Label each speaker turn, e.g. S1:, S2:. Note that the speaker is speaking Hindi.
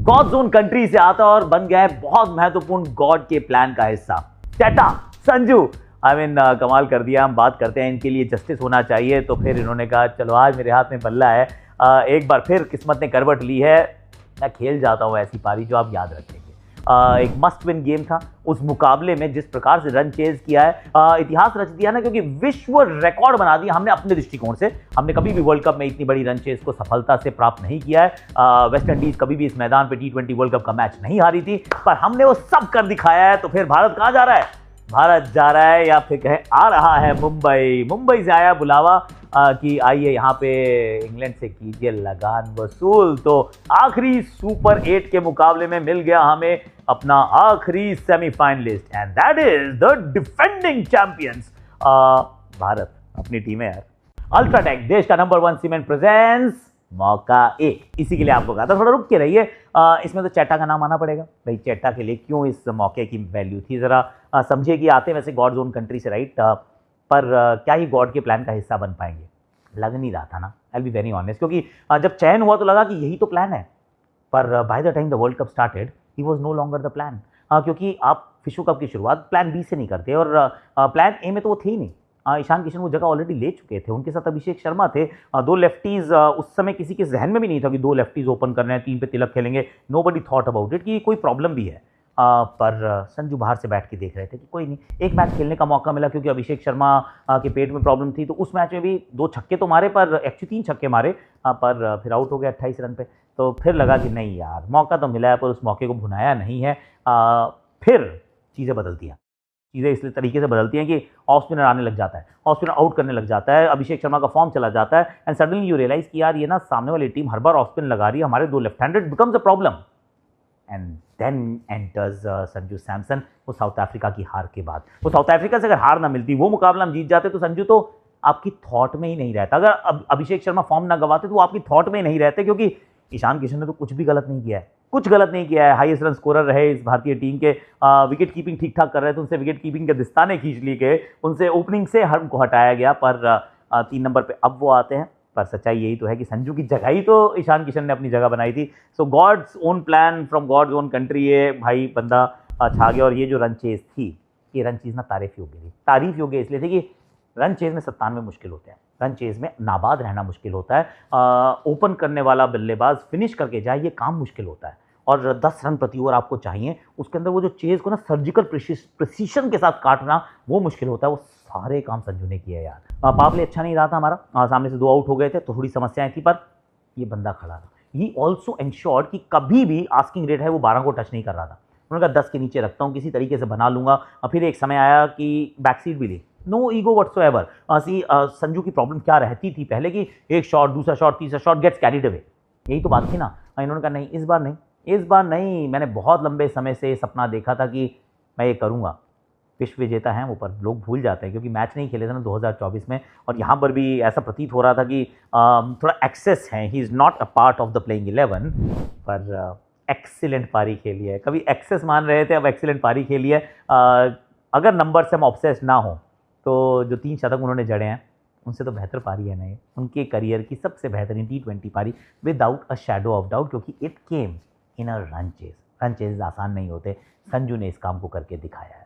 S1: गॉड जोन कंट्री से आता और बन गया है बहुत महत्वपूर्ण गॉड के प्लान का हिस्सा। चेटा, संजू, कमाल कर दिया। हम बात करते हैं इनके लिए जस्टिस होना चाहिए, तो फिर इन्होंने कहा चलो आज मेरे हाथ में बल्ला है, एक बार फिर किस्मत ने करवट ली है, मैं खेल जाता हूं ऐसी पारी जो आप याद रखेंगे। एक मस्ट विन गेम था। उस मुकाबले में जिस प्रकार से रन चेज किया है, इतिहास रच दिया ना, क्योंकि विश्व रिकॉर्ड बना दिया हमने अपने दृष्टिकोण से। हमने कभी भी वर्ल्ड कप में इतनी बड़ी रन चेज को सफलता से प्राप्त नहीं किया है। वेस्ट इंडीज कभी भी इस मैदान पे T20 वर्ल्ड कप का मैच नहीं हारी थी, पर हमने वो सब कर दिखाया है। तो फिर भारत कहां जा रहा है? भारत जा रहा है, या फिर कहें आ रहा है मुंबई से आया बुलावा कि आइए यहाँ पे इंग्लैंड से कीजिए लगान वसूल। तो आखिरी सुपर 8 के मुकाबले में मिल गया हमें अपना आखिरी semifinalist, and that is the defending champions Bharat. अपनी टीम है यार। अल्ट्राटेक, देश का नंबर 1 सीमेंट प्रेजेंस, मौका 1। इसी के लिए आपको कहा था थोड़ा रुक के रहिए। इसमें तो चेटा का नाम आना पड़ेगा भाई। चेटा के लिए क्यों इस मौके की वैल्यू थी, जरा समझिए कि आते वैसे गॉड जोन कंट्री से, राइट, पर क्या ही गॉड के प्लान का हिस्सा बन पाएंगे? लग नहीं रहा था ना, आई बी वेरी ऑनेस्ट, क्योंकि जब चयन हुआ तो लगा कि यही तो प्लान है, पर by the time the world cup started ही was no longer the plan. क्योंकि आप विश्व कप की शुरुआत प्लान बी से नहीं करते, और प्लान ए में तो वो थे ही नहीं। ईशान किशन वो जगह ऑलरेडी ले चुके थे, उनके साथ अभिषेक शर्मा थे, 2 लेफ्टीज। उस समय किसी के जहन में भी नहीं था कि 2 लेफ्टीज ओपन करने हैं, 3 पे तिलक खेलेंगे। नोबडी थॉट अबाउट इट कि कोई प्रॉब्लम भी है। पर संजू बाहर से बैठ के देख रहे थे कि कोई नहीं, एक मैच खेलने का मौका मिला, क्योंकि अभिषेक शर्मा के पेट में प्रॉब्लम थी। तो उस मैच में भी 2 छक्के तो मारे, पर एक्चुअली 3 छक्के मारे, पर फिर आउट हो गया 28 रन पे। तो फिर लगा कि नहीं यार, मौका तो मिला है, पर उस मौके को भुनाया नहीं है। फिर चीज़ें बदलती हैं। चीज़ें इस तरीके से बदलती हैं कि ऑफ स्पिनर आने लग जाता है, ऑफ स्पिनर आउट करने लग जाता है, अभिषेक शर्मा का फॉर्म चला जाता है, एंड सडनली यू रियलाइज कि यार ये ना सामने वाली टीम हर बार ऑफ स्पिन लगा रही है, हमारे 2 left handed becomes a problem. And then enters Sanju Samson. वो साउथ अफ्रीका की हार के बाद, वो साउथ अफ्रीका से अगर हार ना मिलती, वो मुकाबला हम जीत जाते, तो संजू तो आपकी थॉट में ही नहीं रहता। अगर अभिषेक शर्मा फॉर्म ना गवाते तो वो आपकी थॉट में ही नहीं रहते, क्योंकि ईशान किशन ने तो कुछ भी गलत नहीं किया है, कुछ गलत नहीं किया है। हाईएस्ट रन स्कोरर रहे इस भारतीय टीम के, विकेट कीपिंग ठीक ठाक कर रहे थे, उनसे विकेट कीपिंग के दस्ताने खींच लिए गए, उनसे ओपनिंग से हमको हटाया गया, पर 3 नंबर पे अब वो आते हैं। पर सच्चाई यही तो है कि संजू की जगह ही तो ईशान किशन ने अपनी जगह बनाई थी। So God's own plan from God's own country, ये भाई बंदा छा गया। और ये जो रन चेज थी, ये रन चेज ना तारीफ योग्य थी। तारीफ योग्य इसलिए थी कि रन चेज में 97 मुश्किल होते हैं, रन चेज में नाबाद रहना मुश्किल होता है। ओपन करने वाला बल्लेबाज फिनिश करके जाए, ये काम मुश्किल होता है, और 10 रन प्रति ओवर आपको चाहिए। उसके अंदर वो जो चेज को ना सर्जिकल प्रिसीशन के साथ काटना, वो मुश्किल होता है। वो सारे काम संजू ने किए यार। पावर प्ले अच्छा नहीं रहा था हमारा, सामने से 2 आउट हो गए थे, तो थोड़ी समस्याएं थी, पर ये बंदा खड़ा था। ही ऑल्सो एंश्योर्ड कि कभी भी आस्किंग रेट है वो 12 को टच नहीं कर रहा था। उन्होंने कहा 10 के नीचे रखता हूँ, किसी तरीके से बना लूंगा। फिर एक समय आया कि बैकसीट भी ली, नो ईगो व्हाटसोएवर। संजू की प्रॉब्लम क्या रहती थी पहले कि एक शॉट, दूसरा शॉट, तीसरा शॉट गेट्स कैरीड अवे, यही तो बात थी ना। इन्होंने कहा नहीं, इस बार नहीं। मैंने बहुत लंबे समय से सपना देखा था कि मैं ये करूँगा। विश्व विजेता हैं वो, पर लोग भूल जाते हैं, क्योंकि मैच नहीं खेले थे ना 2024 में, और यहाँ पर भी ऐसा प्रतीत हो रहा था कि थोड़ा एक्सेस है। He is not a part of the playing 11, पर एक्सीलेंट पारी खेली है। कभी एक्सेस मान रहे थे, अब एक्सीलेंट पारी खेली है। अगर नंबर से हम ऑब्सेस ना हो, तो जो 3 शतक उन्होंने जड़े हैं, उनसे तो बेहतर पारी है नहीं, उनके करियर की सबसे बेहतरीन T20 पारी, without a shadow of doubt, क्योंकि it came in a run chase. Run chase आसान नहीं होते, संजू ने इस काम को करके दिखाया है।